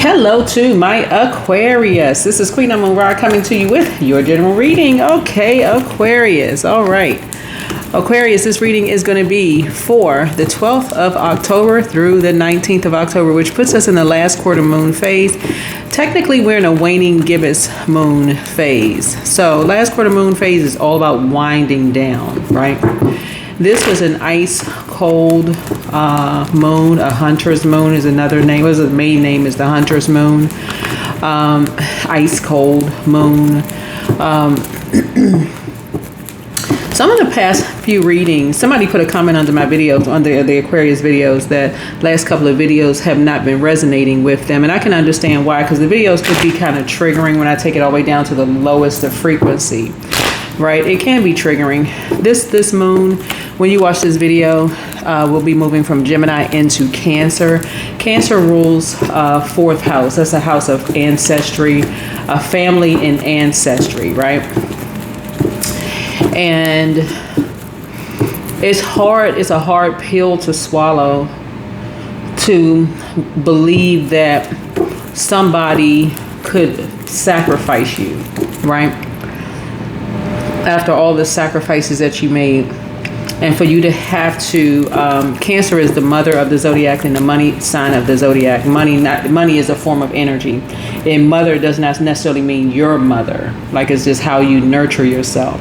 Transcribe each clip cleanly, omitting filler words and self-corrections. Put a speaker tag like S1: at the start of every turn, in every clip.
S1: Hello to my Aquarius. This is Queen Amara coming to you with your general reading. Okay, Aquarius. All right. Aquarius, this reading is going to be for the 12th of October through the 19th of October, which puts us in the last quarter moon phase. Technically, we're in a waning gibbous moon phase. So last quarter moon phase is all about winding down, right? This was an ice cold moon. A hunter's moon is another name. The main name is the hunter's moon. Ice cold moon. Some of the past few readings, somebody put a comment under my videos, under the Aquarius videos, that last couple of videos have not been resonating with them. And I can understand why, because the videos could be kind of triggering when I take it all the way down to the lowest of frequency, right? It can be triggering. This moon, when you watch this video, we'll be moving from Gemini into Cancer. Cancer rules fourth house. That's a house of ancestry, family and ancestry, right? And it's hard. It's a hard pill to swallow, to believe that somebody could sacrifice you, right? After all the sacrifices that you made. And for you to have to, Cancer is the mother of the zodiac and the money sign of the zodiac. Money is a form of energy. And mother does not necessarily mean your mother. Like, it's just how you nurture yourself.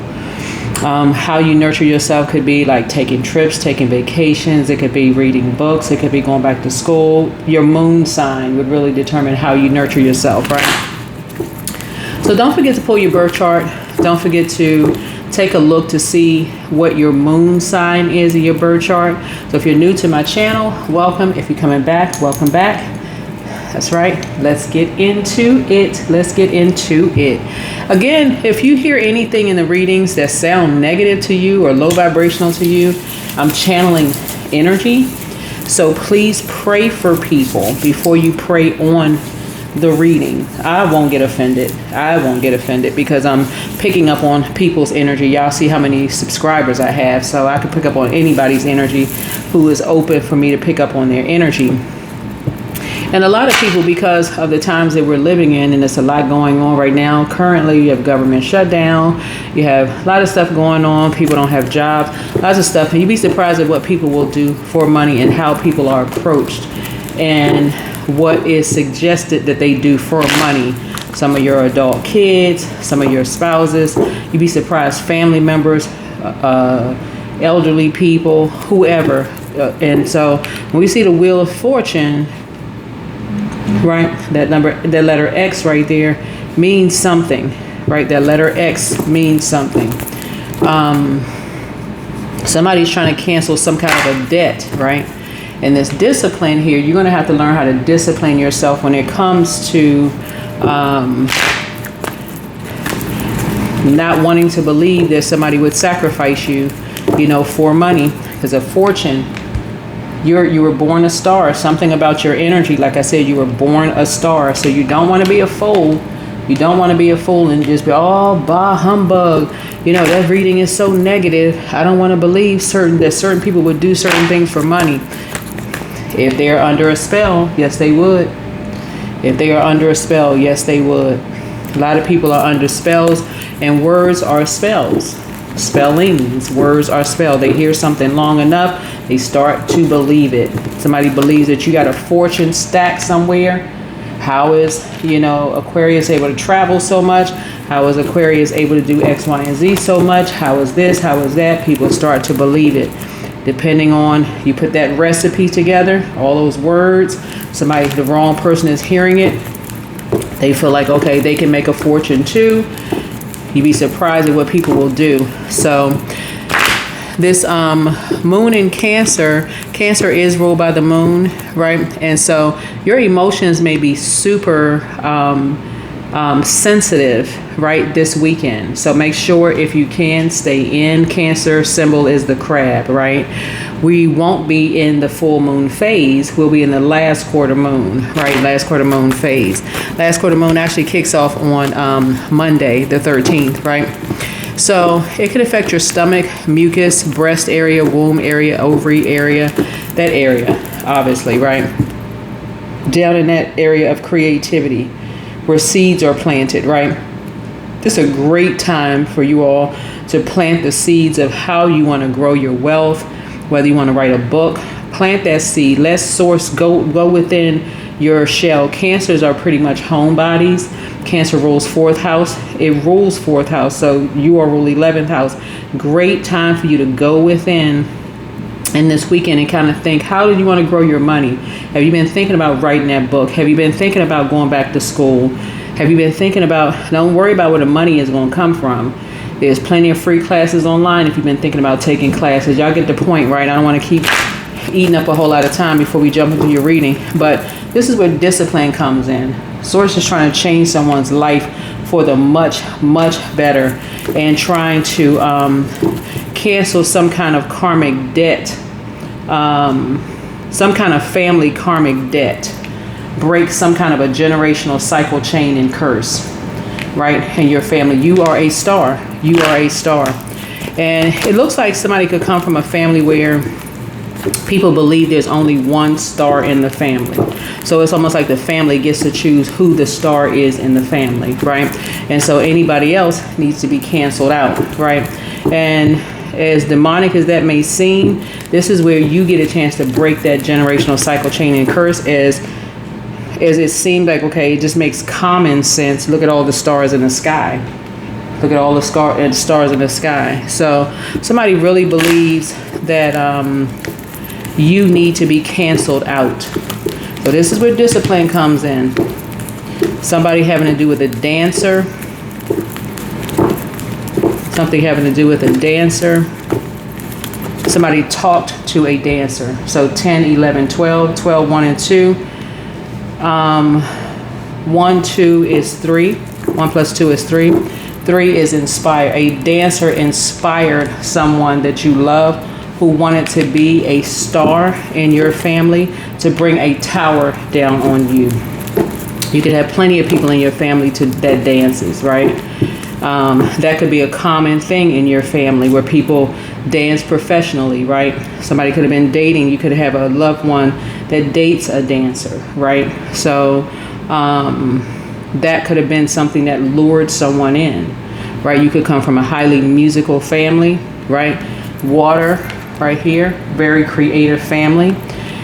S1: How you nurture yourself could be like taking trips, taking vacations. It could be reading books. It could be going back to school. Your moon sign would really determine how you nurture yourself, right? So don't forget to pull your birth chart. Don't forget to take a look to see what your moon sign is in your birth chart. So if you're new to my channel, welcome. If you're coming back, welcome back. That's right. Let's get into it. Let's get into it. Again, if you hear anything in the readings that sound negative to you or low vibrational to you, I'm channeling energy. So please pray for people before you pray on the reading. I won't get offended. I won't get offended because I'm picking up on people's energy. Y'all see how many subscribers I have, so I can pick up on anybody's energy who is open for me to pick up on their energy. And a lot of people, because of the times that we're living in, and there's a lot going on right now. Currently, you have government shutdown. You have a lot of stuff going on. People don't have jobs. Lots of stuff. And you'd be surprised at what people will do for money and how people are approached and what is suggested that they do for money. Some of your adult kids, some of your spouses. You'd be surprised. Family members, elderly people, whoever. And so when we see the Wheel of Fortune, right, that letter X right there means something, right? That letter X means something. Somebody's trying to cancel some kind of a debt, right? And this discipline here, you're going to have to learn how to discipline yourself when it comes to not wanting to believe that somebody would sacrifice you, for money. Because a fortune, you were born a star. Something about your energy, like I said, you were born a star. So you don't want to be a fool. You don't want to be a fool and just be, oh, bah, humbug. That reading is so negative. I don't want to believe that certain people would do certain things for money. If they're under a spell, yes, they would. If they are under a spell, yes, they would. A lot of people are under spells, and words are spells. Spellings, words are spells. They hear something long enough, they start to believe it. Somebody believes that you got a fortune stacked somewhere. How is, Aquarius able to travel so much? How is Aquarius able to do X, Y, and Z so much? How is this? How is that? People start to believe it. Depending on, you put that recipe together, all those words, the wrong person is hearing it. They feel like, okay, they can make a fortune too. You'd be surprised at what people will do. So this moon in Cancer is ruled by the moon, right? And so your emotions may be super sensitive, right, this weekend. So make sure, if you can, stay in. Cancer symbol is the crab, right? We won't be in the full moon phase. We'll be in the last quarter moon, right? Last quarter moon phase. Last quarter moon actually kicks off on Monday, the 13th, right? So it could affect your stomach, mucus, breast area, womb area, ovary area, that area, obviously, right? down in that area of creativity where seeds are planted, right? This is a great time for you all to plant the seeds of how you want to grow your wealth, whether you want to write a book. Plant that seed. Let source go within your shell. Cancers are pretty much home bodies. Cancer rules 4th house. It rules 4th house, so you are rule 11th house. Great time for you to go within in this weekend and kind of think, how do you want to grow your money? Have you been thinking about writing that book? Have you been thinking about going back to school? Have you been thinking about, don't worry about where the money is going to come from. There's plenty of free classes online if you've been thinking about taking classes. Y'all get the point, right? I don't want to keep eating up a whole lot of time before we jump into your reading. But this is where discipline comes in. Source is trying to change someone's life for the much, much better, and trying to cancel some kind of karmic debt, some kind of family karmic debt, break some kind of a generational cycle chain and curse, right? In your family. You are a star. You are a star. And it looks like somebody could come from a family where people believe there's only one star in the family. So it's almost like the family gets to choose who the star is in the family, right? And so anybody else needs to be canceled out, right? And as demonic as that may seem, this is where you get a chance to break that generational cycle chain and curse, as it seemed like, okay, it just makes common sense. Look at all the stars in the sky. Look at all the stars in the sky. So somebody really believes that you need to be canceled out. So this is where discipline comes in. Somebody having to do with a dancer. Something having to do with a dancer. Somebody talked to a dancer. So 10, 11, 12, 12, 1 and 2. 1, 2 is 3. 1 plus 2 is 3. 3 is inspire. A dancer inspired someone that you love who wanted to be a star in your family to bring a tower down on you. You could have plenty of people in your family that dances, right? That could be a common thing in your family where people dance professionally, right? Somebody could have been dating. You could have a loved one that dates a dancer, right? So that could have been something that lured someone in, right? You could come from a highly musical family, right? Water, right here, very creative family.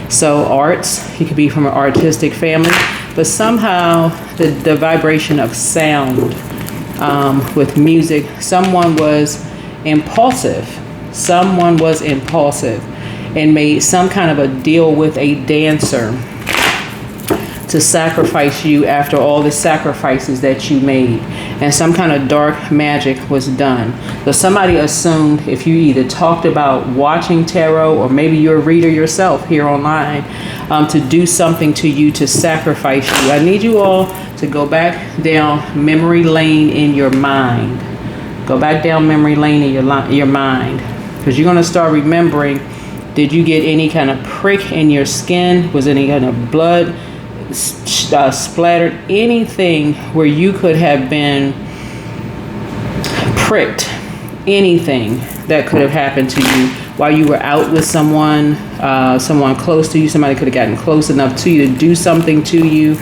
S1: So arts, you could be from an artistic family, but somehow the vibration of sound with music, someone was impulsive and made some kind of a deal with a dancer to sacrifice you after all the sacrifices that you made, and some kind of dark magic was done. So somebody assumed, if you either talked about watching tarot or maybe you're a reader yourself here online, to do something to you to sacrifice you. I need you all to go back down memory lane in your mind. Go back down memory lane in your mind, because you're going to start remembering, did you get any kind of prick in your skin? Was any kind of blood splattered? Anything where you could have been pricked, anything that could have happened to you while you were out with someone close to you. Somebody could have gotten close enough to you to do something to you,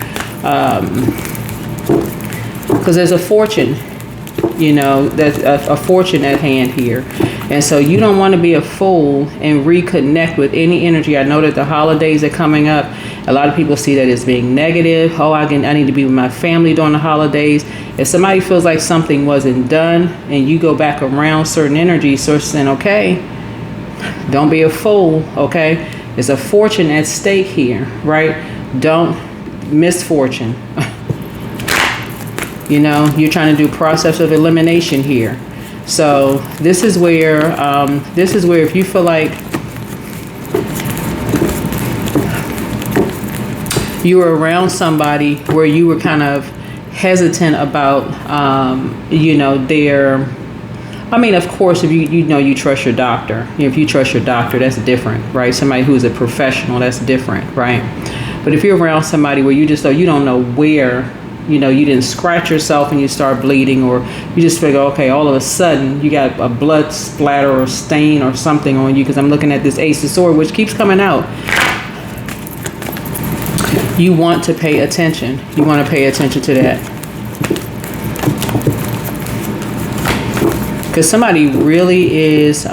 S1: because there's a fortune, there's a fortune at hand here. And so you don't want to be a fool and reconnect with any energy. I know that the holidays are coming up. A lot of people see that as being negative. Oh, I need to be with my family during the holidays. If somebody feels like something wasn't done and you go back around certain energies, so saying, okay, don't be a fool, okay? There's a fortune at stake here, right? Don't misfortune. You're trying to do process of elimination here. So this is where if you feel like you were around somebody where you were kind of hesitant about, of course, if you trust your doctor. If you trust your doctor, that's different, right? Somebody who's a professional, that's different, right? But if you're around somebody where you don't know where, you didn't scratch yourself and you start bleeding, or you just figure, okay, all of a sudden you got a blood splatter or stain or something on you, because I'm looking at this Ace of Swords, which keeps coming out. You want to pay attention. You want to pay attention to that. Because somebody really is,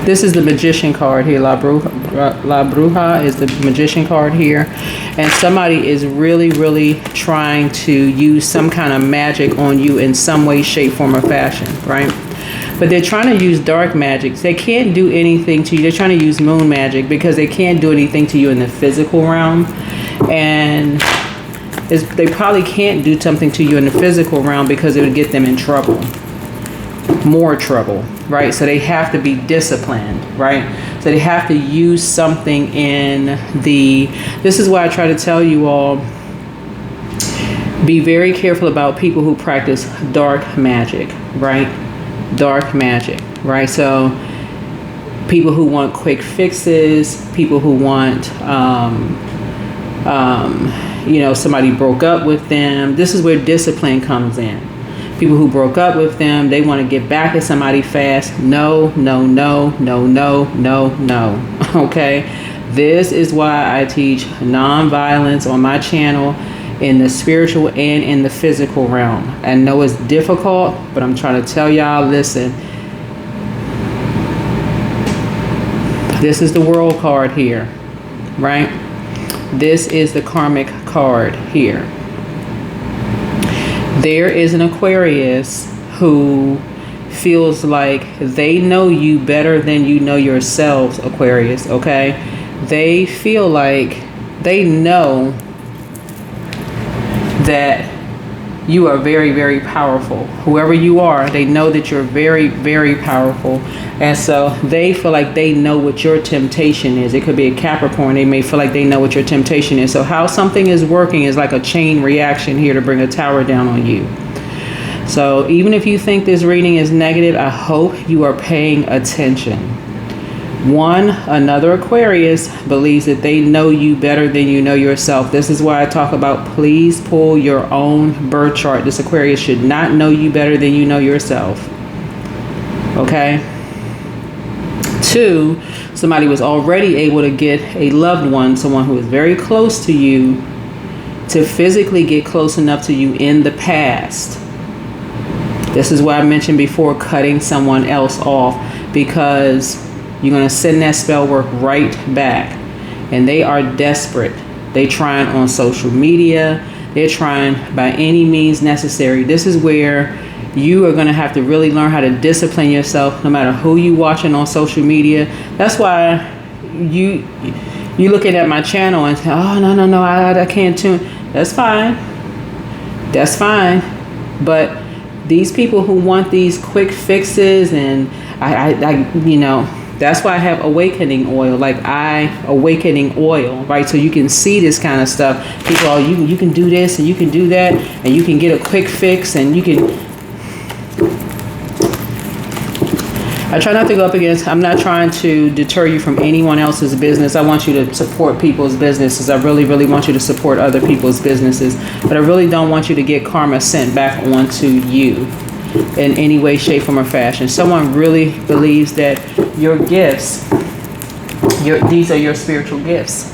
S1: this is the Magician card here. La Bruja is the Magician card here. And somebody is really, really trying to use some kind of magic on you in some way, shape, form, or fashion, right? But they're trying to use dark magic. They can't do anything to you. They're trying to use moon magic because they can't do anything to you in the physical realm. And they probably can't do something to you in the physical realm because it would get them in trouble. More trouble, right? So they have to be disciplined, right? So they have to use something in this is why I try to tell you all, be very careful about people who practice dark magic, right? Dark magic, right? So people who want quick fixes, people who want, somebody broke up with them. This is where discipline comes in. People who broke up with them, they want to get back at somebody fast. No, no, no, no, no, no, no. Okay? This is why I teach nonviolence on my channel in the spiritual and in the physical realm. I know it's difficult, but I'm trying to tell y'all, listen. This is the World card here, right? This is the Karmic card here. There is an Aquarius who feels like they know you better than you know yourselves, Aquarius, okay? They feel like they know that you are very, very powerful. Whoever you are, they know that you're very, very powerful. And so they feel like they know what your temptation is. It could be a Capricorn. They may feel like they know what your temptation is. So how something is working is like a chain reaction here to bring a tower down on you. So even if you think this reading is negative, I hope you are paying attention. Another Aquarius believes that they know you better than you know yourself. This is why I talk about, please pull your own birth chart. This Aquarius should not know you better than you know yourself. Okay? 2, somebody was already able to get a loved one, someone who is very close to you, to physically get close enough to you in the past. This is why I mentioned before, cutting someone else off, because you're going to send that spell work right back. And they are desperate. They trying on social media. They're trying by any means necessary. This is where you are going to have to really learn how to discipline yourself no matter who you watching on social media. That's why you looking at my channel and say, oh, no, I can't tune. That's fine. That's fine. But these people who want these quick fixes, and that's why I have awakening oil, awakening oil, right? So you can see this kind of stuff. People, you can do this and you can do that, and you can get a quick fix, and you can. I try not to go up against, I'm not trying to deter you from anyone else's business. I want you to support people's businesses. I really, really want you to support other people's businesses. But I really don't want you to get karma sent back onto you in any way, shape, form, or fashion. Someone really believes that your gifts, these are your spiritual gifts.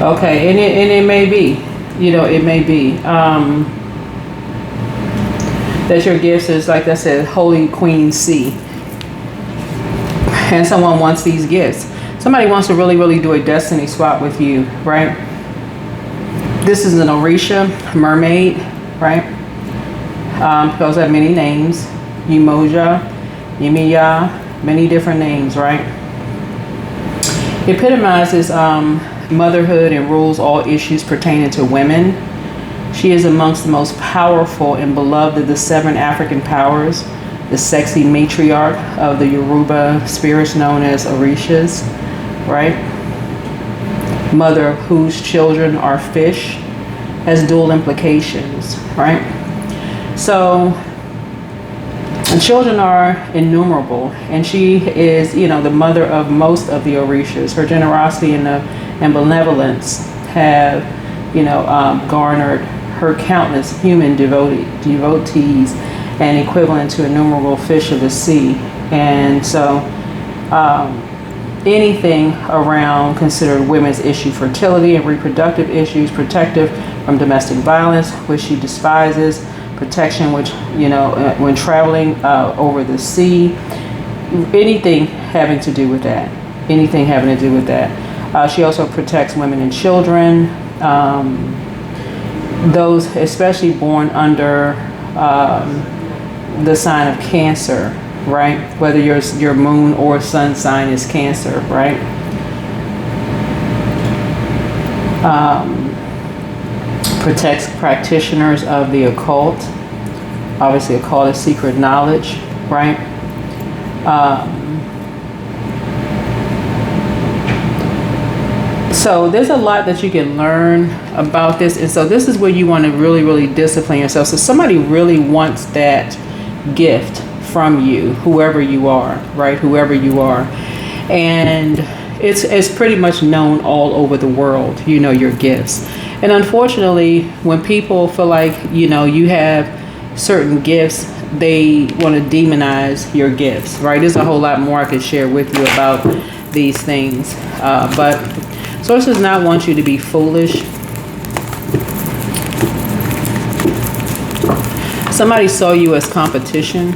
S1: Okay, and it may be, it may be. That your gifts is, like I said, Holy Queen C. And someone wants these gifts. Somebody wants to really, really do a destiny swap with you, right? This is an Orisha mermaid, right? Those have many names. Umoja, Yemiya, many different names, right? Epitomizes motherhood and rules all issues pertaining to women. She is amongst the most powerful and beloved of the 7 African powers, the sexy matriarch of the Yoruba spirits known as Orishas, right? Mother whose children are fish has dual implications, right? So the children are innumerable, and she is, the mother of most of the Orishas. Her generosity and benevolence have, garnered her countless human devotees and equivalent to innumerable fish of the sea. And so anything around considered women's issue, fertility and reproductive issues, protective from domestic violence, which she despises, protection, which, when traveling over the sea, anything having to do with that. Anything having to do with that. She also protects women and children, those especially born under the sign of Cancer, right? Whether your moon or sun sign is Cancer, right? Protects practitioners of the occult. Obviously, occult is secret knowledge, right? So there's a lot that you can learn about this. And so this is where you want to really, really discipline yourself. So somebody really wants that gift from you, whoever you are, right? Whoever you are. And it's pretty much known all over the world, your gifts. And unfortunately, when people feel like, you have certain gifts, they want to demonize your gifts, right? There's a whole lot more I could share with you about these things. But Source does not want you to be foolish. Somebody saw you as competition.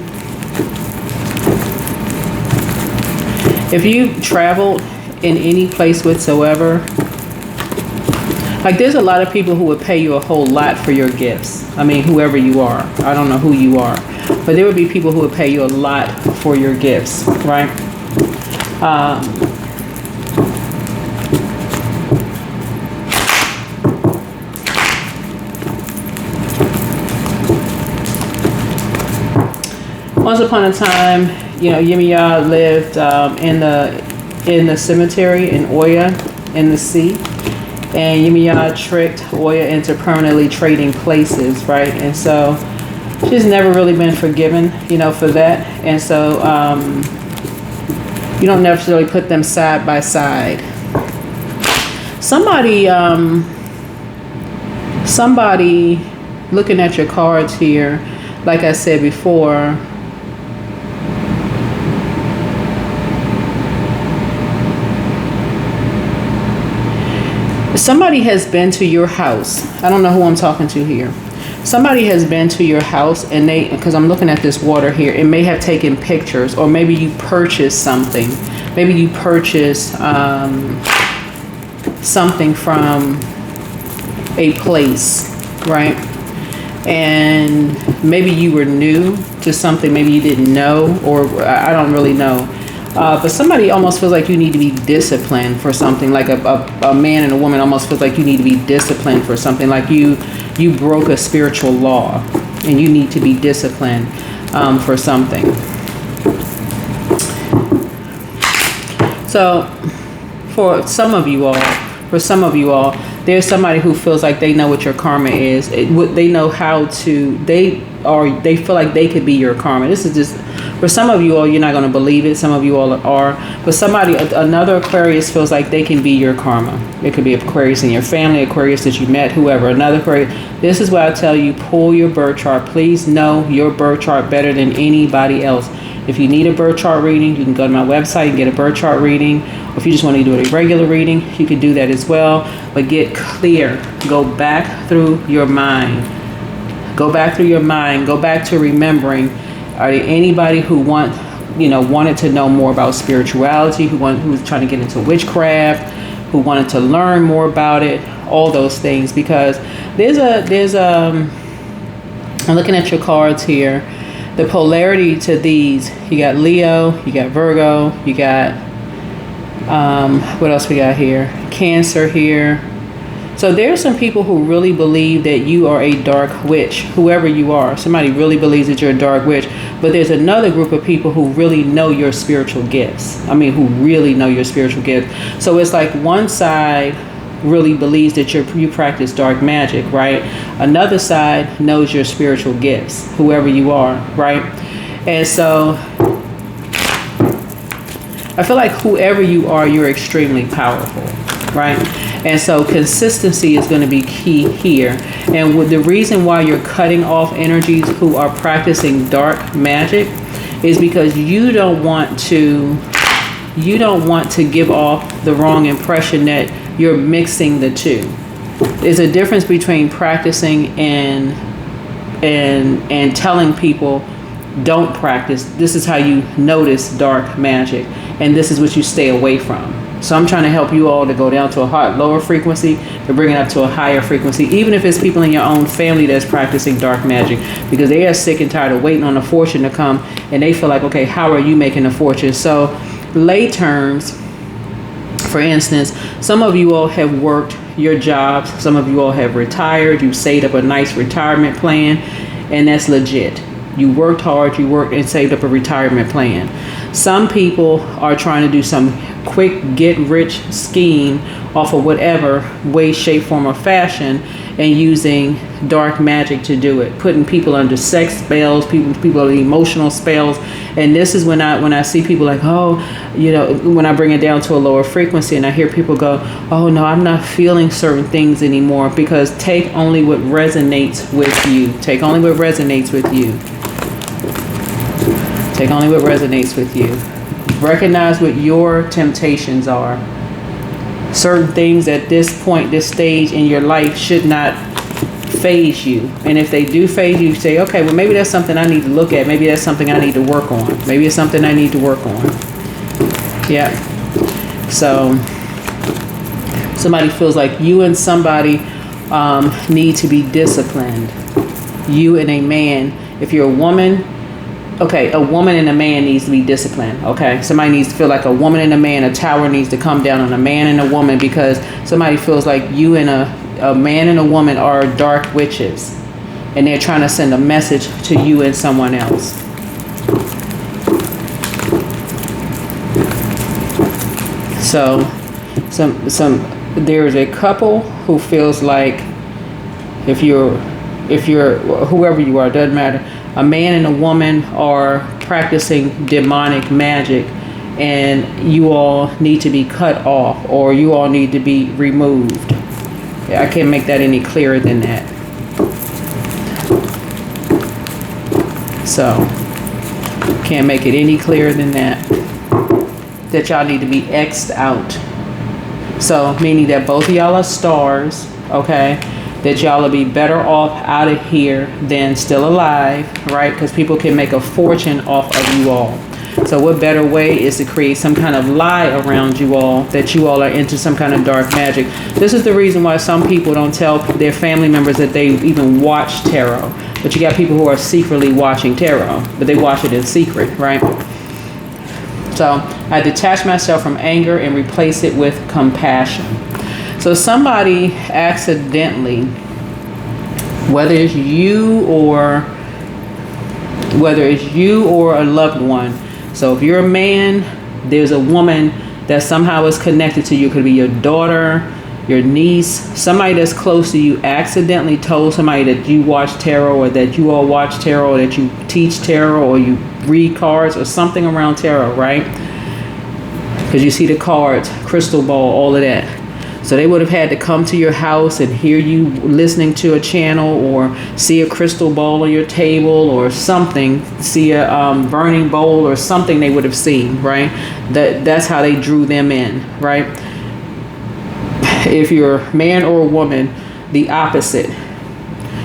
S1: If you traveled in any place whatsoever, like there's a lot of people who would pay you a whole lot for your gifts. I mean, whoever you are. I don't know who you are. But there would be people who would pay you a lot for your gifts, right? Once upon a time, Yemiya lived in the cemetery in Oya in the sea. And Yemiya tricked Oya into permanently trading places, right? And so she's never really been forgiven, for that. And so you don't necessarily put them side by side. Somebody looking at your cards here, like I said before, somebody has been to your house. I don't know who I'm talking to here. Somebody has been to your house and because I'm looking at this water here, it may have taken pictures, or maybe you purchased something. Maybe you purchased something from a place, right? And maybe you were new to something, maybe you didn't know, or I don't really know. But somebody almost feels like you need to be disciplined for something, like a man and a woman almost feels like you need to be disciplined for something, like you broke a spiritual law and you need to be disciplined for something. So for some of you all, there's somebody who feels like they know what your karma is. They know how to, they feel like they could be your karma. This is just, for some of you all, you're not going to believe it. Some of you all are. But another Aquarius feels like they can be your karma. It could be Aquarius in your family, Aquarius that you met, whoever. Another Aquarius. This is why I tell you, pull your birth chart. Please know your birth chart better than anybody else. If you need a birth chart reading, you can go to my website and get a birth chart reading. Or if you just want to do a regular reading, you can do that as well. But get clear. Go back through your mind. Go back through your mind. Go back to remembering. Are there anybody who wanted to know more about spirituality, who was trying to get into witchcraft, who wanted to learn more about it, all those things? Because I'm looking at your cards here. The polarity to these, you got Leo, you got Virgo, you got, what else we got here? Cancer here. So there's some people who really believe that you are a dark witch, whoever you are. Somebody really believes that you're a dark witch. But there's another group of people who really know your spiritual gifts. Who really know your spiritual gifts. So it's like one side really believes that you practice dark magic, right? Another side knows your spiritual gifts, whoever you are, right? And so I feel like whoever you are, you're extremely powerful, right? And so consistency is going to be key here. And the reason why you're cutting off energies who are practicing dark magic is because you don't want to you don't want to give off the wrong impression that you're mixing the two. There's a difference between practicing and telling people don't practice. This is how you notice dark magic, and this is what you stay away from. So I'm trying to help you all to go down to a lower frequency to bring it up to a higher frequency, even if it's people in your own family that's practicing dark magic, because they are sick and tired of waiting on a fortune to come, and they feel like, okay, how are you making a fortune? So lay terms, for instance, some of you all have worked your jobs, some of you all have retired, you've saved up a nice retirement plan, and that's legit. You worked hard, you worked and saved up a retirement plan. Some people are trying to do some quick get rich scheme off of whatever way, shape, form, or fashion, and using dark magic to do it, putting people under sex spells, people under emotional spells. And this is when I see people like, oh, you know, when I bring it down to a lower frequency, and I hear people go, oh no, I'm not feeling certain things anymore, because take only what resonates with you. Take only what resonates with you. Take only what resonates with you. Recognize what your temptations are. Certain things at this point, this stage in your life should not phase you. And if they do phase you, say, okay, well, maybe that's something I need to look at. Maybe that's something I need to work on. Maybe it's something I need to work on. Yeah. So somebody feels like you and somebody need to be disciplined. You and a man. If you're a woman, okay, a woman and a man needs to be disciplined, okay? Somebody needs to feel like a woman and a man, a tower needs to come down on a man and a woman, because somebody feels like you and a man and a woman are dark witches, and they're trying to send a message to you and someone else. So, there's a couple who feels like if you're whoever you are, doesn't matter. A man and a woman are practicing demonic magic, and you all need to be cut off, or you all need to be removed. I can't make that any clearer than that. So, can't make it any clearer than that. That y'all need to be X'd out. So, meaning that both of y'all are stars, okay? That y'all will be better off out of here than still alive, right? Because people can make a fortune off of you all. So what better way is to create some kind of lie around you all, that you all are into some kind of dark magic. This is the reason why some people don't tell their family members that they even watch tarot. But you got people who are secretly watching tarot, but they watch it in secret, right? So I detach myself from anger and replace it with compassion. So somebody accidentally, whether it's you or a loved one. So if you're a man, there's a woman that somehow is connected to you. It could be your daughter, your niece, somebody that's close to you accidentally told somebody that you watch tarot, or that you all watch tarot, or that you teach tarot, or you read cards or something around tarot, right? Because you see the cards, crystal ball, all of that. So they would have had to come to your house and hear you listening to a channel, or see a crystal ball on your table or something, see a burning bowl or something they would have seen, right? That's how they drew them in, right? If you're a man or a woman, the opposite.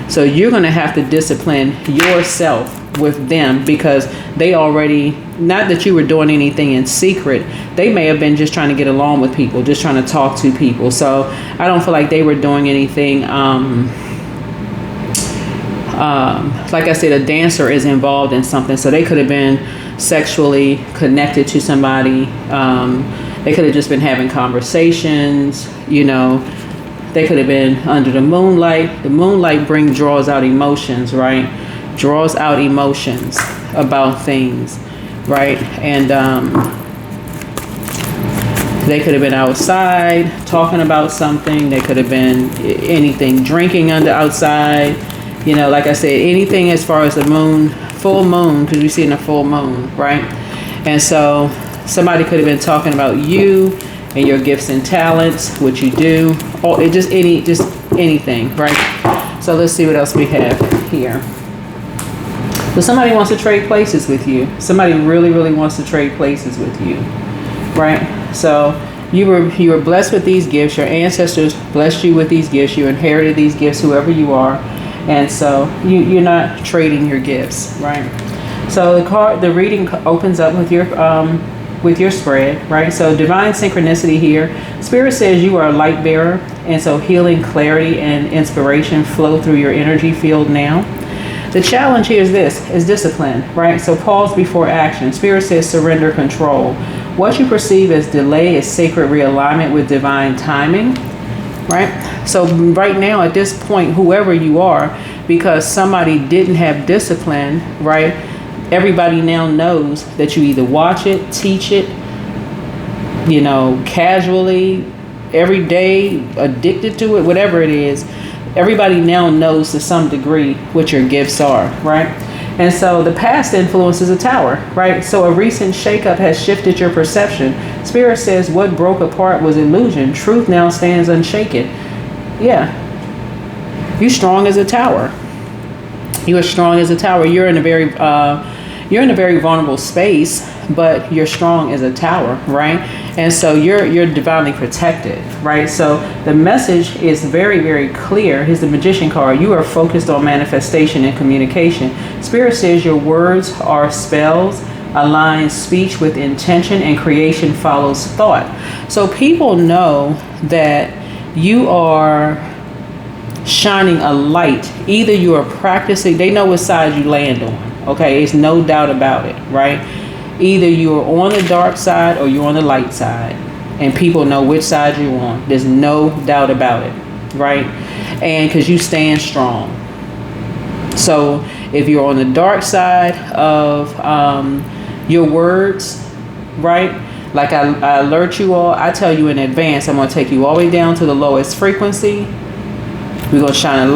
S1: So you're going to have to discipline yourself with them, because they already, not that you were doing anything in secret, they may have been just trying to get along with people, just trying to talk to people. So I don't feel like they were doing anything. Like I said, a dancer is involved in something, so they could have been sexually connected to somebody. They could have just been having conversations, you know. They could have been under the moonlight. The moonlight draws out emotions, right? Draws out emotions about things, right? And they could have been outside talking about something. They could have been anything, drinking outside. You know, like I said, anything as far as the moon, full moon, because we see in a full moon, right? And so somebody could have been talking about you and your gifts and talents, what you do, or just anything, right? So let's see what else we have here. So somebody wants to trade places with you. Somebody really, really wants to trade places with you. right? So you were blessed with these gifts. Your ancestors blessed you with these gifts. You inherited these gifts, whoever you are, and so you're not trading your gifts, right? So the reading opens up with your spread, right? So divine synchronicity here. Spirit says you are a light bearer, and so healing, clarity, and inspiration flow through your energy field now. The challenge here is discipline, right? So pause before action. Spirit says surrender control. What you perceive as delay is sacred realignment with divine timing, right? So right now at this point, whoever you are, because somebody didn't have discipline, right? Everybody now knows that you either watch it, teach it, casually, every day, addicted to it, whatever it is. Everybody now knows to some degree what your gifts are, right? And so the past influence is a tower, right? So a recent shakeup has shifted your perception. Spirit says what broke apart was illusion. Truth now stands unshaken. Yeah. You're strong as a tower. You are strong as a tower. You're in a very vulnerable space, but you're strong as a tower, right? And so you're divinely protected, right? So the message is very, very clear. Here's the Magician card. You are focused on manifestation and communication. Spirit says your words are spells, align speech with intention, and creation follows thought. So people know that you are shining a light. Either you are practicing, they know what side you land on. Okay, there's no doubt about it, right? Either you're on the dark side or you're on the light side, and people know which side you're on. There's no doubt about it, right? And because you stand strong. So if you're on the dark side of your words, right? Like I alert you all, I tell you in advance, I'm going to take you all the way down to the lowest frequency. We're going to shine a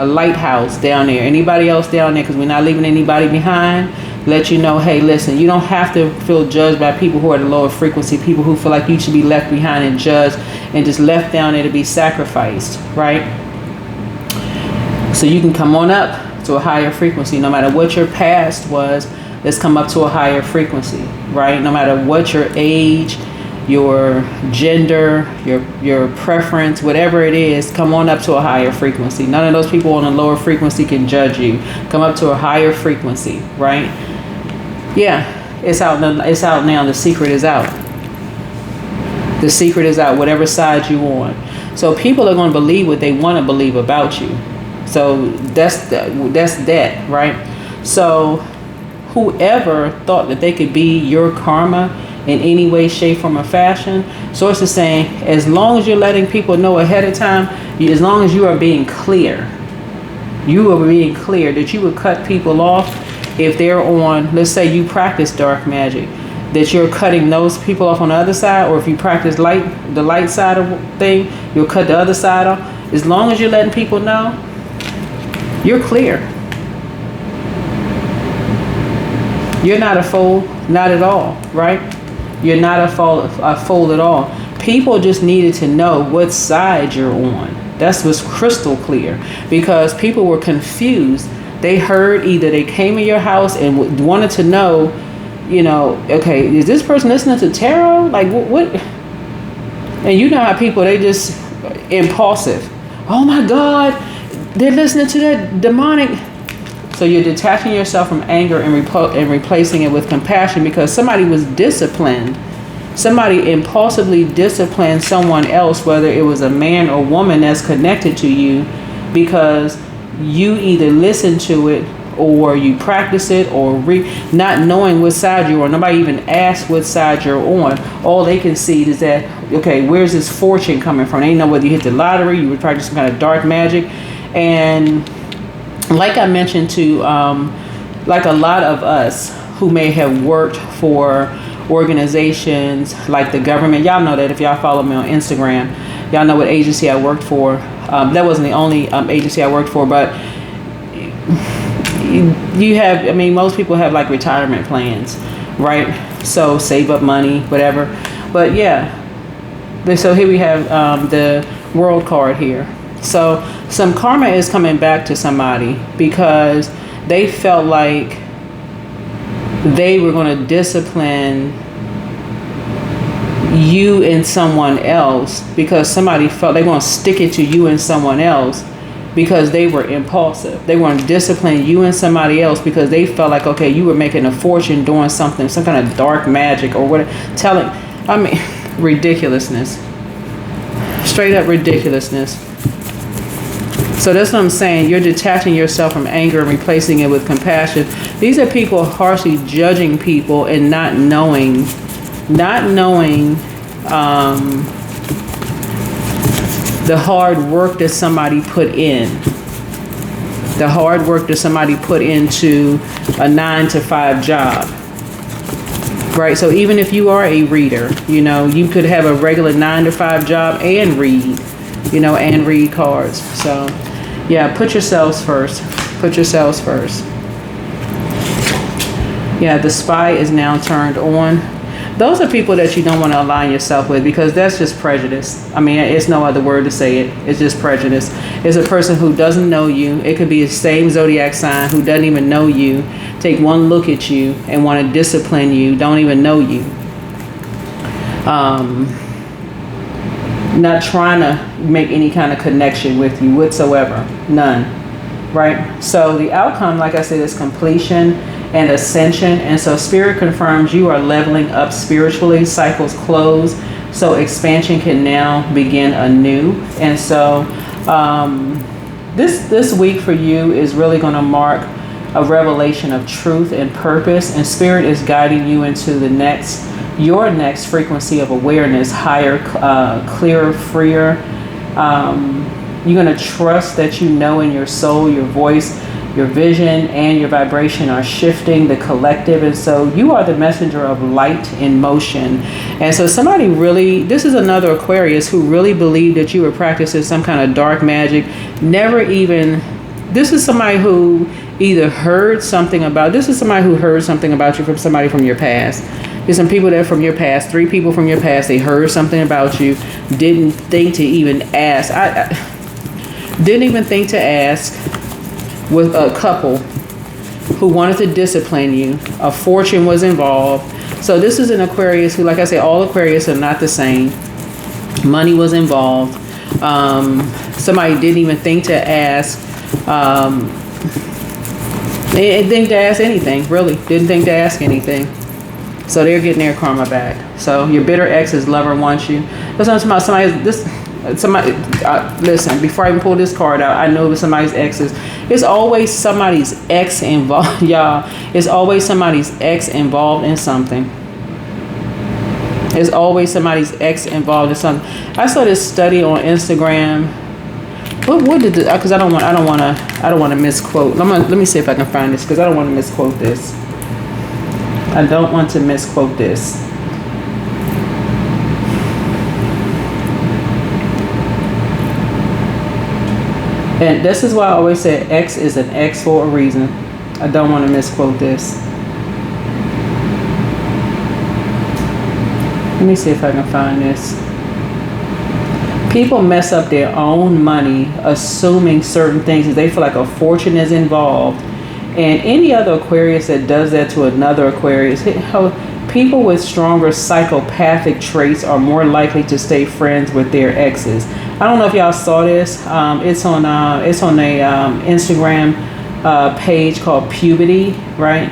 S1: lighthouse down there. Anybody else down there, because we're not leaving anybody behind. Let you know, hey, listen, you don't have to feel judged by people who are the lower frequency, people who feel like you should be left behind and judged and just left down there to be sacrificed, right? So you can come on up to a higher frequency. No matter what your past was, let's come up to a higher frequency, right? No matter what your age, your gender, your preference, whatever it is, come on up to a higher frequency. None of those people on a lower frequency can judge you. Come up to a higher frequency, right? Yeah, it's out now. The secret is out. The secret is out, whatever side you on. So people are going to believe what they want to believe about you. So that's that, right? So whoever thought that they could be your karma in any way, shape, form, or fashion, Source is saying, as long as you're letting people know ahead of time, as long as you are being clear, that you would cut people off if they're on, let's say you practice dark magic, that you're cutting those people off on the other side, or if you practice the light side of thing, you'll cut the other side off. As long as you're letting people know, you're clear. You're not a fool, not at all, right? You're not a fool at all. People just needed to know what side you're on. That's what's crystal clear, because people were confused. They heard, either they came in your house and wanted to know, okay, is this person listening to tarot? Like what? And you know how people, they just impulsive. Oh my God, they're listening to that demonic. So you're detaching yourself from anger and replacing it with compassion, because somebody was disciplined. Somebody impulsively disciplined someone else, whether it was a man or woman that's connected to you, because you either listen to it or you practice it, or not knowing what side you're on. Nobody even asked what side you're on. All they can see is that, okay, where's this fortune coming from? They didn't know whether you hit the lottery, you would practice some kind of dark magic. And like I mentioned to, like a lot of us who may have worked for organizations like the government. Y'all know that if y'all follow me on Instagram, y'all know what agency I worked for. That wasn't the only agency I worked for, but you have, most people have like retirement plans, right? So save up money, whatever. But yeah, so here we have the world card here. So some karma is coming back to somebody because they felt like they were going to discipline you and someone else because somebody felt they're going to stick it to you and someone else because they were impulsive. They want to discipline you and somebody else because they felt like, okay, you were making a fortune doing something, some kind of dark magic or whatever. Ridiculousness. Straight up ridiculousness. So that's what I'm saying. You're detaching yourself from anger and replacing it with compassion. These are people harshly judging people and not knowing the hard work that somebody put in. The hard work that somebody put into a 9-to-5 job. Right? So even if you are a reader, you could have a regular 9-to-5 job and read, and read cards. So yeah, put yourselves first. Put yourselves first. Yeah, the spy is now turned on. Those are people that you don't want to align yourself with because that's just prejudice. I mean, it's no other word to say it. It's just prejudice. It's a person who doesn't know you. It could be the same zodiac sign who doesn't even know you. Take one look at you and want to discipline you. Don't even know you. Not trying to make any kind of connection with you whatsoever. None. Right? So the outcome, like I said, is completion and ascension. And so spirit confirms you are leveling up spiritually. Cycles close. So expansion can now begin anew. And so this week for you is really going to mark a revelation of truth and purpose. And spirit is guiding you into your next frequency of awareness, higher, clearer, freer. You're going to trust that in your soul, your voice, your vision, and your vibration are shifting the collective. And so you are the messenger of light in motion. And so this is another Aquarius who really believed that you were practicing some kind of dark magic. This is somebody who either heard something about you from somebody from your past. There's some people there from your past, 3 people from your past. They heard something about you, didn't think to even ask. Didn't even think to ask. With a couple who wanted to discipline you. A fortune was involved. So this is an Aquarius who, like I said, all Aquarius are not the same. Money was involved. Somebody didn't even think to ask. They didn't think to ask anything, really. Didn't think to ask anything. So they're getting their karma back. So your bitter ex's lover wants you. That's what I'm talking about. Listen, before I even pull this card out, I know it was somebody's exes. It's always somebody's ex involved, y'all. It's always somebody's ex involved in something. It's always somebody's ex involved in something. I saw this study on Instagram. What did it? Because I don't want to misquote. Let me see if I can find this because I don't want to misquote this. I don't want to misquote this. And this is why I always say X is an X for a reason. I don't want to misquote this. Let me see if I can find this. People mess up their own money assuming certain things. They feel like a fortune is involved. And any other Aquarius that does that to another Aquarius, people with stronger psychopathic traits are more likely to stay friends with their exes. I don't know if y'all saw this. It's on a Instagram page called Puberty, right?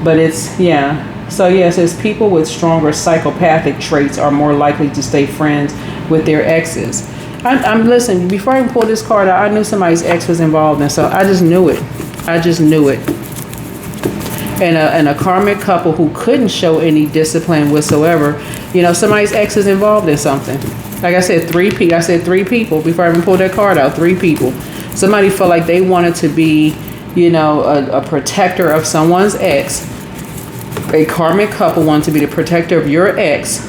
S1: But it's, yeah. So yeah, it says people with stronger psychopathic traits are more likely to stay friends with their exes. I'm listening. Before I even pulled this card out, I knew somebody's ex was involved, and so I just knew it. And a karmic couple who couldn't show any discipline whatsoever. Somebody's ex is involved in something. Like I said, 3 people. I said 3 people before I even pulled that card out. 3 people. Somebody felt like they wanted to be, a protector of someone's ex. A karmic couple wanted to be the protector of your ex.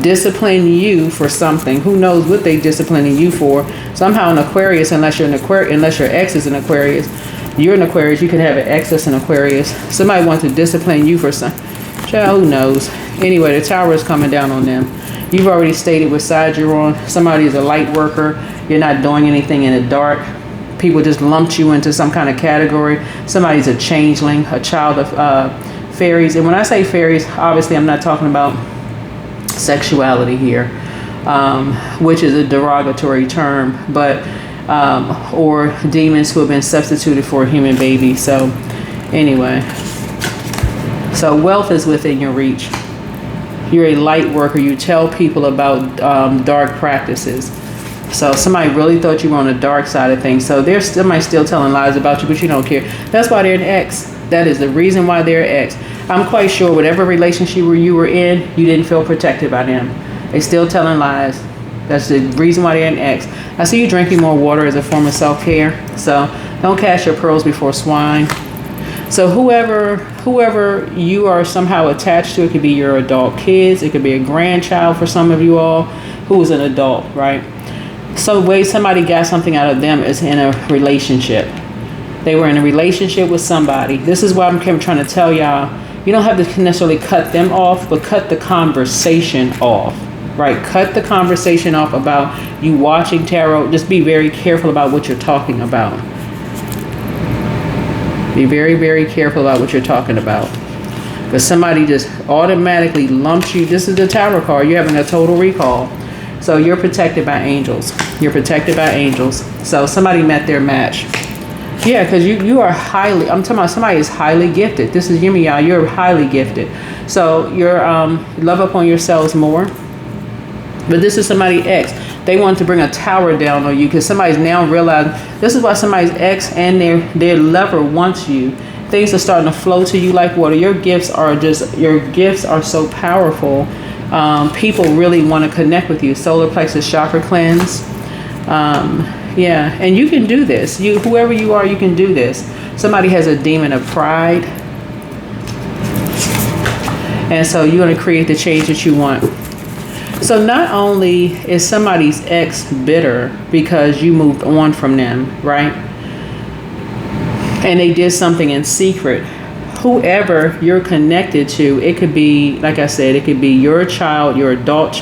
S1: Discipline you for something. Who knows what they disciplining you for? Somehow an Aquarius, unless your ex is an Aquarius, you're an Aquarius. You can have an ex that's an Aquarius. Somebody wants to discipline you for something. Child, who knows? Anyway, the tower is coming down on them. You've already stated what side you're on. Somebody is a light worker. You're not doing anything in the dark. People just lumped you into some kind of category. Somebody's a changeling, a child of fairies. And when I say fairies, obviously I'm not talking about sexuality here, which is a derogatory term, but or demons who have been substituted for a human baby. So anyway, so wealth is within your reach. You're a light worker. You tell people about dark practices. So somebody really thought you were on the dark side of things. So there's somebody still telling lies about you, but you don't care. That's why they're an ex. That is the reason why they're an ex. I'm quite sure whatever relationship you were in, you didn't feel protected by them. They still telling lies. That's the reason why they're an ex. I see you drinking more water as a form of self-care. So don't cast your pearls before swine. So whoever you are somehow attached to, it could be your adult kids, it could be a grandchild for some of you all who is an adult, right? Some way somebody got something out of them is in a relationship. They were in a relationship with somebody. This is why I'm trying to tell y'all, you don't have to necessarily cut them off, but cut the conversation off, right? Cut the conversation off about you watching tarot. Just be very careful about what you're talking about. Be very, very careful about what you're talking about. Because somebody just automatically lumps you. This is the tarot card. You're having a total recall. So you're protected by angels. You're protected by angels. So somebody met their match. Yeah, because you are highly, I'm talking about somebody is highly gifted. This is Yumi, y'all. You're highly gifted. So you're love upon yourselves more. But this is somebody ex. They want to bring a tower down on you because somebody's now realized this is why somebody's ex and their lover wants you. Things are starting to flow to you like water. Your gifts are so powerful. People really want to connect with you. Solar plexus chakra cleanse. Yeah, and you can do this. Whoever you are, you can do this. Somebody has a demon of pride. And so you're going to create the change that you want. So not only is somebody's ex bitter because you moved on from them, right? And they did something in secret. Whoever you're connected to, it could be, like I said, it could be your child, your adult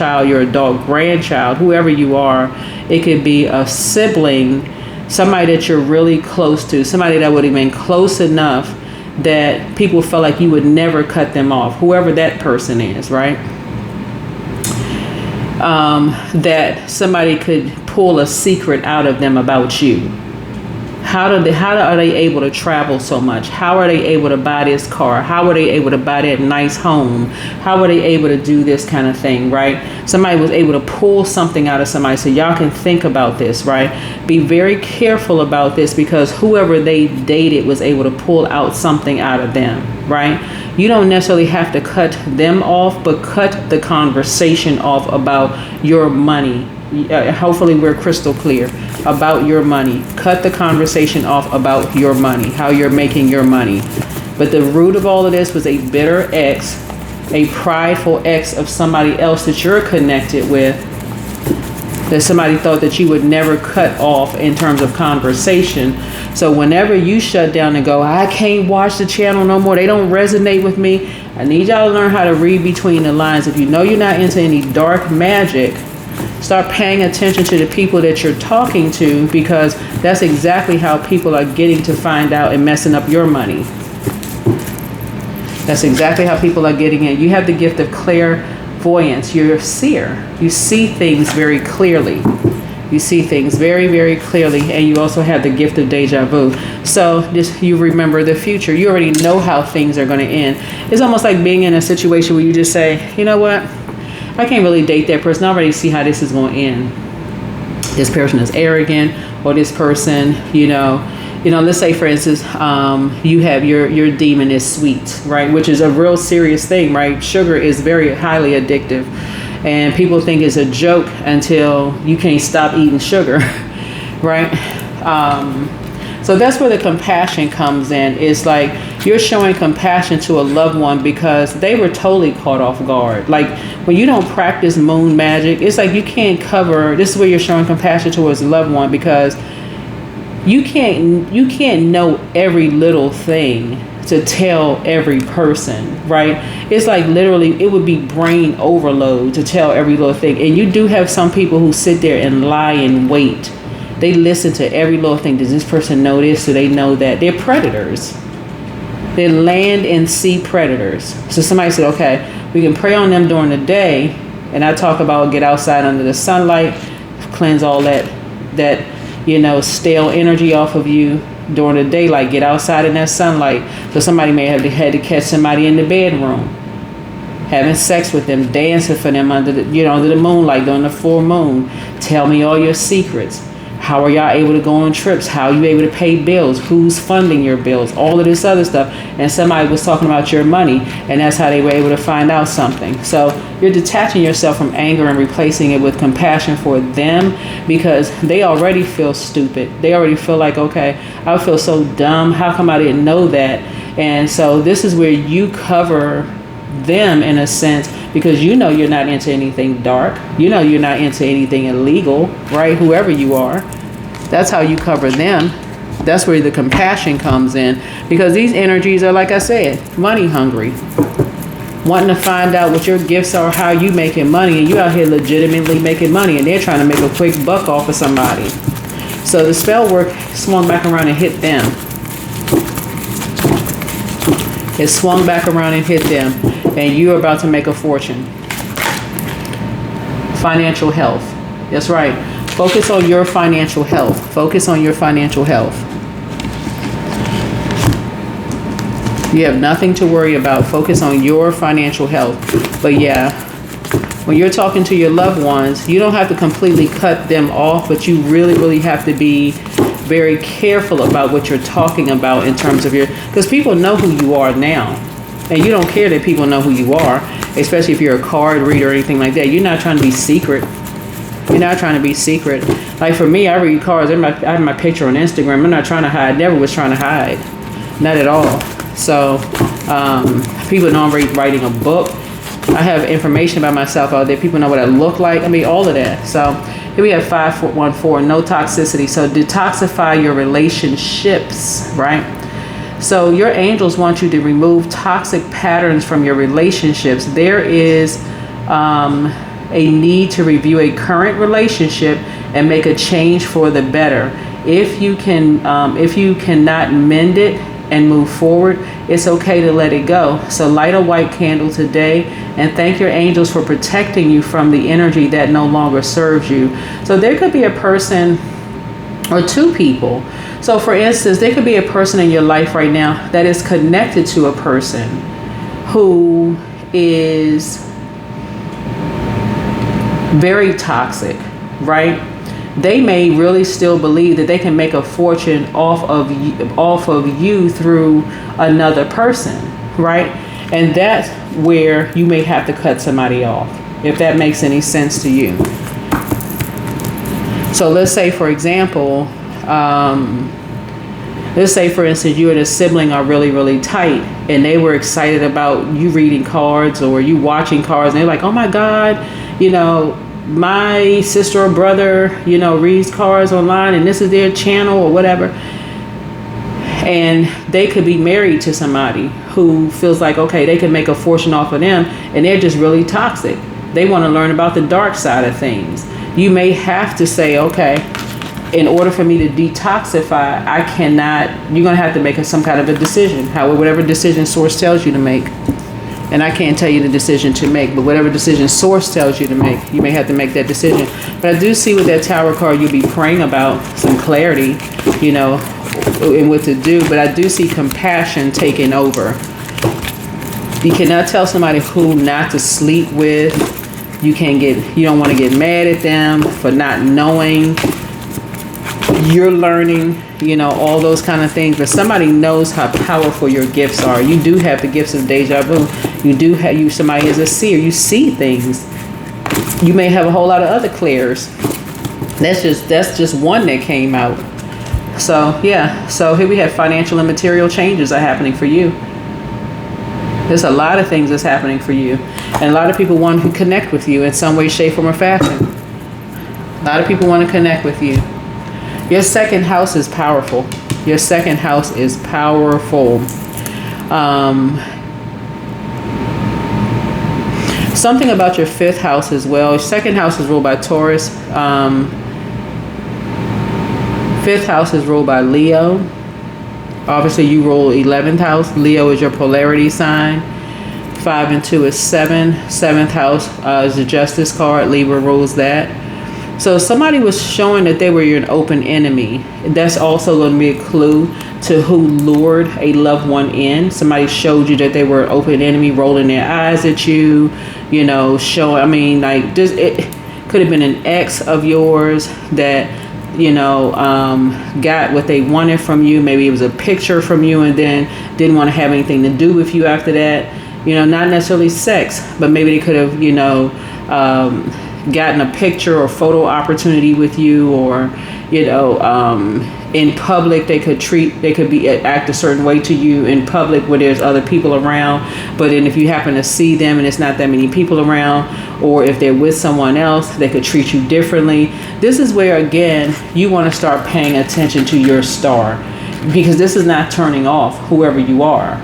S1: grandchild, whoever you are. It could be a sibling, somebody that you're really close to, somebody that would have been close enough that people felt like you would never cut them off, whoever that person is, right? That somebody could pull a secret out of them about you. How are they able to travel so much? How are they able to buy this car? How are they able to buy that nice home? How are they able to do this kind of thing, right? Somebody was able to pull something out of somebody. So y'all can think about this, right? Be very careful about this because whoever they dated was able to pull out something out of them, right? You don't necessarily have to cut them off, but cut the conversation off about your money. Hopefully we're crystal clear about your money. Cut the conversation off about your money, how you're making your money. But the root of all of this was a bitter ex, a prideful ex of somebody else that you're connected with, that somebody thought that you would never cut off in terms of conversation. So whenever you shut down and go, I can't watch the channel no more, they don't resonate with me, I need y'all to learn how to read between the lines. If you know you're not into any dark magic, start paying attention to the people that you're talking to, because that's exactly how people are getting to find out and messing up your money. That's exactly how people are getting in. You have the gift of clairvoyance. You're a seer. You see things very clearly. You see things very, very clearly. And you also have the gift of deja vu. So just you remember the future. You already know how things are going to end. It's almost like being in a situation where you just say, you know what? I can't really date that person. I already see how this is going to end. This person is arrogant, or this person, let's say for instance, you have your demon is sweet, right? Which is a real serious thing, right? Sugar is very highly addictive, and people think it's a joke until you can't stop eating sugar, right? So that's where the compassion comes in. It's like you're showing compassion to a loved one because they were totally caught off guard. Like when you don't practice moon magic, it's like you can't cover. This is where you're showing compassion towards a loved one because you can't know every little thing to tell every person, right? It's like literally it would be brain overload to tell every little thing. And you do have some people who sit there and lie and wait. They listen to every little thing. Does this person know this? Do they know that? They're predators. They're land and sea predators. So somebody said, okay, we can prey on them during the day And I talk about get outside under the sunlight, cleanse all that stale energy off of you during the daylight. Get outside in that sunlight. So somebody may have had to catch somebody in the bedroom, having sex with them, dancing for them under the moonlight during the full moon. Tell me all your secrets. How are y'all able to go on trips? How are you able to pay bills? Who's funding your bills? All of this other stuff. And somebody was talking about your money, and that's how they were able to find out something. So you're detaching yourself from anger and replacing it with compassion for them, because they already feel stupid. They already feel like, okay, I feel so dumb. How come I didn't know that? And so this is where you cover them in a sense, because you're not into anything dark. You're not into anything illegal, right? Whoever you are, that's how you cover them. That's where the compassion comes in, because these energies are, like I said, money hungry, wanting to find out what your gifts are, how you making money, and you out here legitimately making money, and they're trying to make a quick buck off of somebody. So the spell work swung back around and hit them. It swung back around and hit them, and you're about to make a fortune. Financial health. That's right. Focus on your financial health. Focus on your financial health. You have nothing to worry about. Focus on your financial health. But yeah, when you're talking to your loved ones, you don't have to completely cut them off, but you really, really have to be very careful about what you're talking about in terms of because people know who you are now, and you don't care that people know who you are, especially if you're a card reader or anything like that. You're not trying to be secret. You're not trying to be secret. Like for me, I read cards. I have my picture on Instagram. I'm not trying to hide. Never was trying to hide. Not at all. So people know I'm writing a book. I have information about myself out there. People know what I look like. I mean, all of that. So here we have 514, no toxicity. So detoxify your relationships, right? So your angels want you to remove toxic patterns from your relationships. There is a need to review a current relationship and make a change for the better. If you cannot mend it and move forward, it's okay to let it go. So light a white candle today and thank your angels for protecting you from the energy that no longer serves you. So there could be a person or two people. So for instance, there could be a person in your life right now that is connected to a person who is very toxic, right? They may really still believe that they can make a fortune off of you through another person, right? And that's where you may have to cut somebody off, if that makes any sense to you. So let's say, for example, for instance, you and a sibling are really, really tight, and they were excited about you reading cards or you watching cards, and they're like, oh my God, my sister or brother, reads cards online and this is their channel or whatever. And they could be married to somebody who feels like, okay, they can make a fortune off of them, and they're just really toxic. They want to learn about the dark side of things. You may have to say, okay, in order for me to detoxify, you're going to have to make some kind of a decision, whatever decision source tells you to make. And I can't tell you the decision to make, but whatever decision source tells you to make, you may have to make that decision. But I do see with that Tower card, you'll be praying about some clarity, and what to do. But I do see compassion taking over. You cannot tell somebody who not to sleep with. You don't want to get mad at them for not knowing. You're learning, all those kind of things. But somebody knows how powerful your gifts are. You do have the gifts of deja vu. Somebody is a seer. You see things. You may have a whole lot of other clairs. That's just one that came out. So yeah. So here we have financial and material changes are happening for you. There's a lot of things that's happening for you. And a lot of people want to connect with you in some way, shape, form, or fashion. A lot of people want to connect with you. Your second house is powerful. Your second house is powerful. Something about your fifth house as well. Your second house is ruled by Taurus. Fifth house is ruled by Leo. Obviously, you rule 11th house. Leo is your polarity sign. 5 and 2 is 7. 7th house is the Justice card. Libra rules that. So somebody was showing that they were an open enemy. That's also going to be a clue to who lured a loved one in. Somebody showed you that they were an open enemy, rolling their eyes at you, showing, like just, it could have been an ex of yours that, got what they wanted from you. Maybe it was a picture from you and then didn't want to have anything to do with you after that. Not necessarily sex, but maybe they could have, gotten a picture or photo opportunity with you, or in public they could act a certain way to you in public where there's other people around, but then if you happen to see them and it's not that many people around, or if they're with someone else, they could treat you differently. This is where, again, you want to start paying attention to your star, because this is not turning off whoever you are.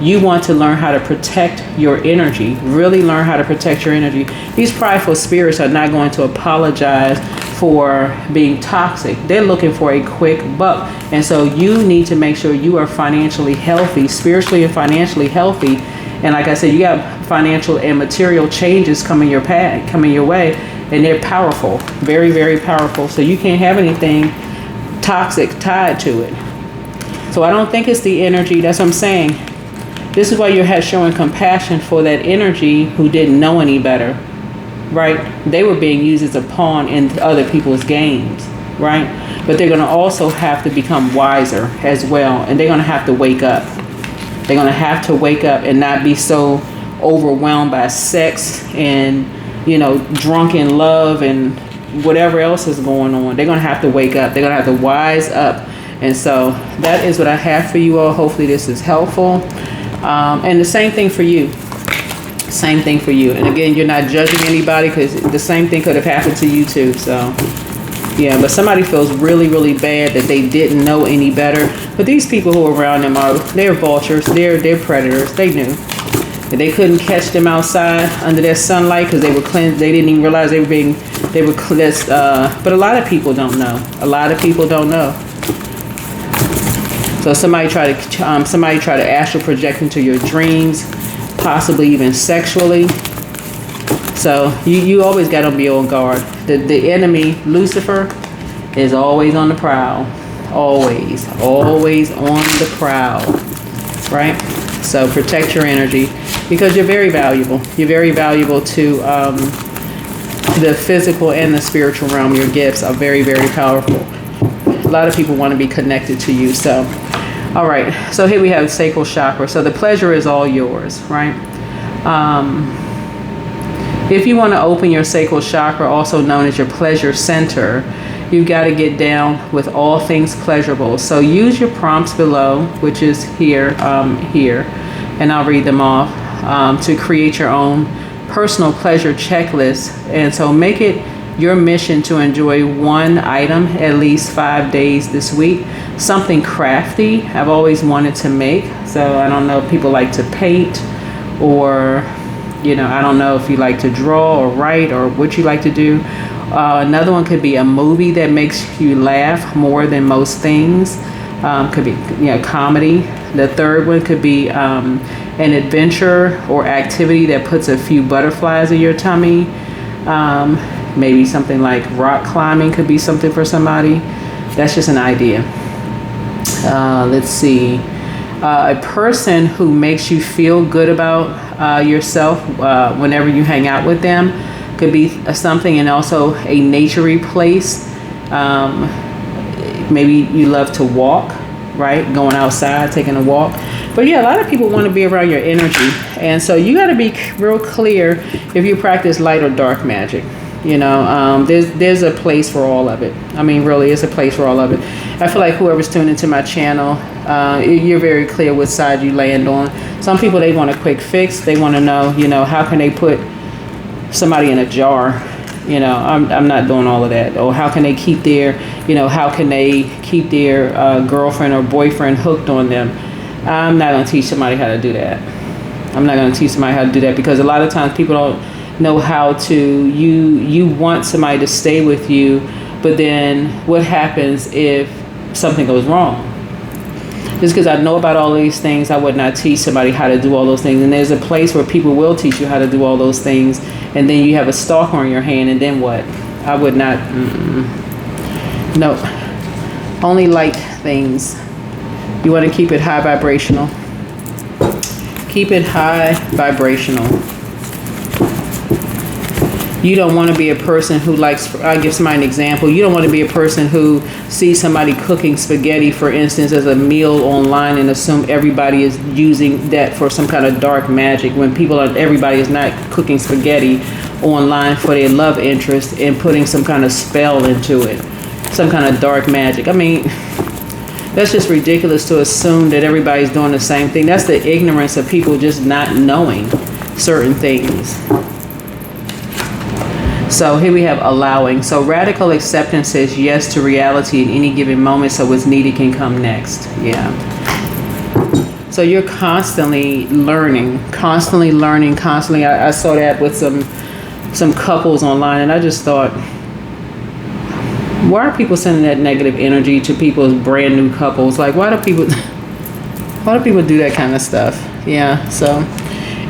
S1: You want to learn how to protect your energy, really learn how to protect your energy. These prideful spirits are not going to apologize for being toxic. They're looking for a quick buck. And so you need to make sure you are financially healthy, spiritually and financially healthy. And like I said, you got financial and material changes coming your way, and they're powerful, very, very powerful. So you can't have anything toxic tied to it. So I don't think it's the energy. That's what I'm saying. This is why you're showing compassion for that energy who didn't know any better, right? They were being used as a pawn in other people's games, right? But they're going to also have to become wiser as well. And they're going to have to wake up. They're going to have to wake up and not be so overwhelmed by sex and, drunken love and whatever else is going on. They're going to have to wake up. They're going to have to wise up. And so that is what I have for you all. Hopefully this is helpful. And the same thing for you. Same thing for you. And again, you're not judging anybody, because the same thing could have happened to you too. So, yeah, but somebody feels really, really bad that they didn't know any better. But these people who are around them they're vultures. They're predators. They knew. They couldn't catch them outside under their sunlight because they were cleansed. They didn't even realize they were cleansed. But a lot of people don't know. A lot of people don't know. So somebody try to astral project into your dreams, possibly even sexually. So you always got to be on guard. The enemy, Lucifer, is always on the prowl. Always on the prowl, right? So protect your energy, because you're very valuable. You're very valuable to the physical and the spiritual realm. Your gifts are very, very powerful. A lot of people want to be connected to you. So, all right. So here we have sacral chakra. So the pleasure is all yours, right? If you want to open your sacral chakra, also known as your pleasure center, you've got to get down with all things pleasurable. So use your prompts below, which is here, and I'll read them off, to create your own personal pleasure checklist. And so make it your mission to enjoy one item at least 5 days this week. Something crafty I've always wanted to make. So I don't know if people like to paint, or I don't know if you like to draw or write, or what you like to do. Another one could be a movie that makes you laugh more than most things. Could be comedy. The third one could be an adventure or activity that puts a few butterflies in your tummy. Maybe something like rock climbing could be something for somebody. That's just an idea. Let's see. A person who makes you feel good about yourself whenever you hang out with them could be something, and also a naturey place. Maybe you love to walk, right? Going outside, taking a walk. But yeah, a lot of people want to be around your energy. And so you got to be real clear if you practice light or dark magic. There's a place for all of it. I mean, really, it's a place for all of it. I feel like whoever's tuned into my channel, you're very clear which side you land on. Some people, they want a quick fix. They want to know, how can they put somebody in a jar? I'm not doing all of that. Or how can they keep their, girlfriend or boyfriend hooked on them? I'm not going to teach somebody how to do that. I'm not going to teach somebody how to do that, because a lot of times people don't know how to. You want somebody to stay with you, but then what happens if something goes wrong? Just because I know about all these things, I would not teach somebody how to do all those things. And there's a place where people will teach you how to do all those things, and then you have a stalker on your hand, and then what? I would not. No. Only light things. You want to keep it high vibrational. Keep it high vibrational. You don't want to be a person who likes, I'll give somebody an example. You don't want to be a person who sees somebody cooking spaghetti, for instance, as a meal online and assume everybody is using that for some kind of dark magic, when everybody is not cooking spaghetti online for their love interest and putting some kind of spell into it, some kind of dark magic. I mean, that's just ridiculous to assume that everybody's doing the same thing. That's the ignorance of people just not knowing certain things. So here we have allowing. So radical acceptance says yes to reality in any given moment, so what's needed can come next. Yeah. So you're constantly learning, constantly learning, constantly. I saw that with some couples online, and I just thought, why are people sending that negative energy to people's brand new couples? Like, why do people do that kind of stuff? Yeah. So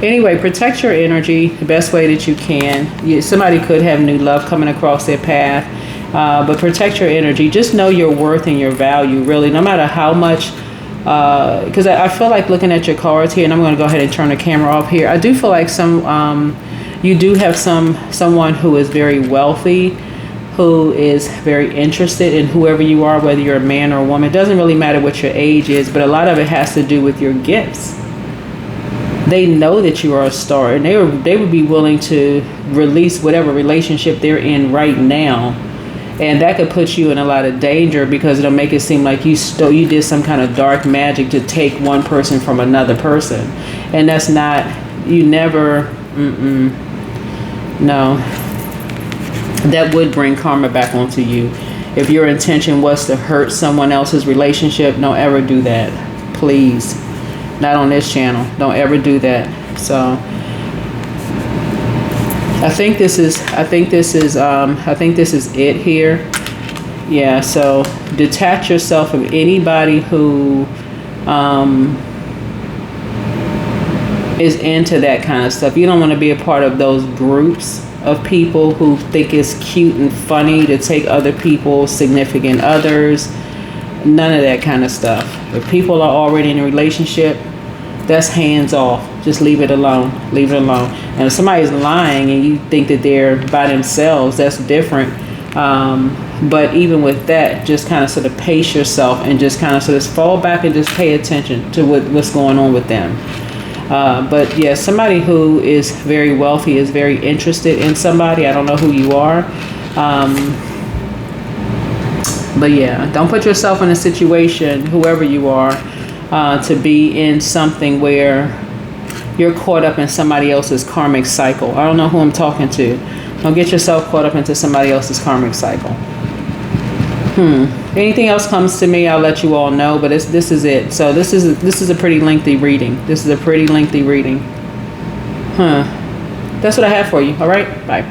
S1: anyway, protect your energy the best way that you can. Somebody could have new love coming across their path, but protect your energy. Just know your worth and your value, really, no matter how much, because I feel like looking at your cards here, and I'm going to go ahead and turn the camera off here. I do feel like you do have someone who is very wealthy, who is very interested in whoever you are, whether you're a man or a woman. It doesn't really matter what your age is, but a lot of it has to do with your gifts. They know that you are a star, and they would be willing to release whatever relationship they're in right now, and that could put you in a lot of danger, because it'll make it seem like you did some kind of dark magic to take one person from another person, and that's not. You never. No, that would bring karma back onto you. If your intention was to hurt someone else's relationship, don't ever do that, please. Not on this channel. Don't ever do that. So I think this is it here. Yeah, so detach yourself from anybody who is into that kind of stuff. You don't want to be a part of those groups of people who think it's cute and funny to take other people's significant others. None of that kind of stuff. If people are already in a relationship, that's hands off. Just leave it alone. Leave it alone. And if somebody's lying and you think that they're by themselves, that's different. But even with that, just kind of sort of pace yourself and just kind of sort of fall back and just pay attention to what's going on with them. But yeah, somebody who is very wealthy is very interested in somebody. I don't know who you are. But yeah, don't put yourself in a situation, whoever you are, to be in something where you're caught up in somebody else's karmic cycle. I don't know who I'm talking to. Don't get yourself caught up into somebody else's karmic cycle. Anything else comes to me, I'll let you all know, but this is it. So this is a pretty lengthy reading. This is a pretty lengthy reading. That's what I have for you. All right, bye.